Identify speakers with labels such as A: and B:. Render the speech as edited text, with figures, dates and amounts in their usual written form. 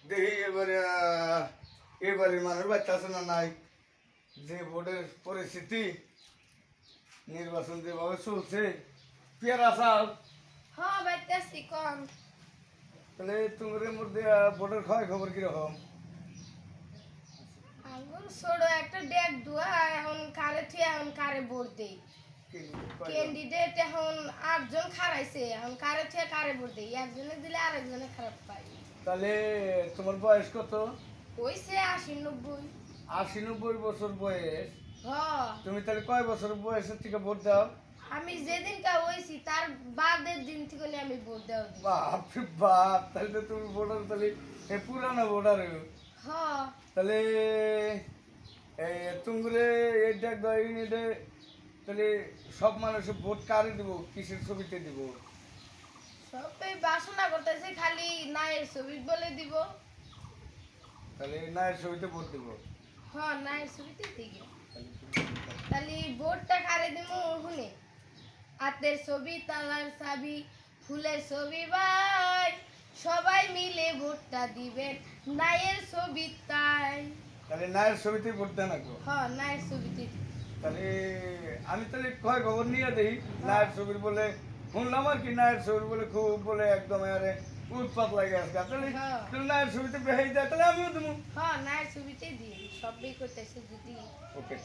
A: দেখি এবারে মানুষ বাচ্চা আছে না নাই, যে ভোটের পরিস্থিতি নির্বাচন যেভাবে চলছে, পেয়ারা চাল
B: হ্যাঁ বাইতেছি কম।
A: তাহলে তোমার মধ্যে ভোটের ক্ষয় খবর কিরকম?
B: আঙ্গুর ছোট একটা ডেক দুয়া এখন কারে থুয়ে এখন কারে ভোট দেই। ক্যান্ডিডেট এখন 8 জন খারাইছে, এখন কারে থুয়ে কারে ভোট দেই, একজনে দিলে আরেকজনে খারাপ পাই।
A: তাহলে তোমার বয়স কত?
B: হইছে 80-90।
A: 80-90 বছর বয়স।
B: হ্যাঁ
A: তুমি তাহলে কয় বছর বয়সের থেকে ভোট দাও?
B: আমি যেদিনকা হইছি তার বাদের দিন থেকে আমি ভোট দেওয়া দিই।
A: বাপ রে বাপ, তাহলে তো তুমি ভোটার, তাহলে পুরানো ভোটার।
B: হ্যাঁ
A: তাহলে তুমরে এটা এটা তাহলে সব মানুষের ভোট কারে দিব, কিসের ছবিতে দিব?
B: সবাই বাসনা করতেছে খালি নায়ের ছবি বলে দিব।
A: তাহলে নায়ের ছবিতে ভোট দিব।
B: হ্যাঁ নায়ের ছবিতে দিকে তাহলে ভোটটা কারে দিব শুনে। হাতের ছবি, তালার চাবি, ফুলের ছবি ভাই, সবাই মিলে ভোটটা দিবেন নায়ের ছবি তাই।
A: তাহলে নায়ের ছবিতে ভোট দেন না।
B: হ্যাঁ নায়ের ছবিতে।
A: তাহলে আমি তাহলে কয় খবর নিয়ে দেই, নায়ের ছবির বলে শুনলাম আর কি, নায়ের ছবির বলে খুব বলে একদম আরে উৎপাত লাগে আজকে। তাহলে তাহলে নায়ের ছবিতে বেহাই যায়, তাহলে আমিও দেবো।
B: হ্যাঁ নায়ের ছবিতে দিই, সবাই করতেছে যদি।
A: ওকে।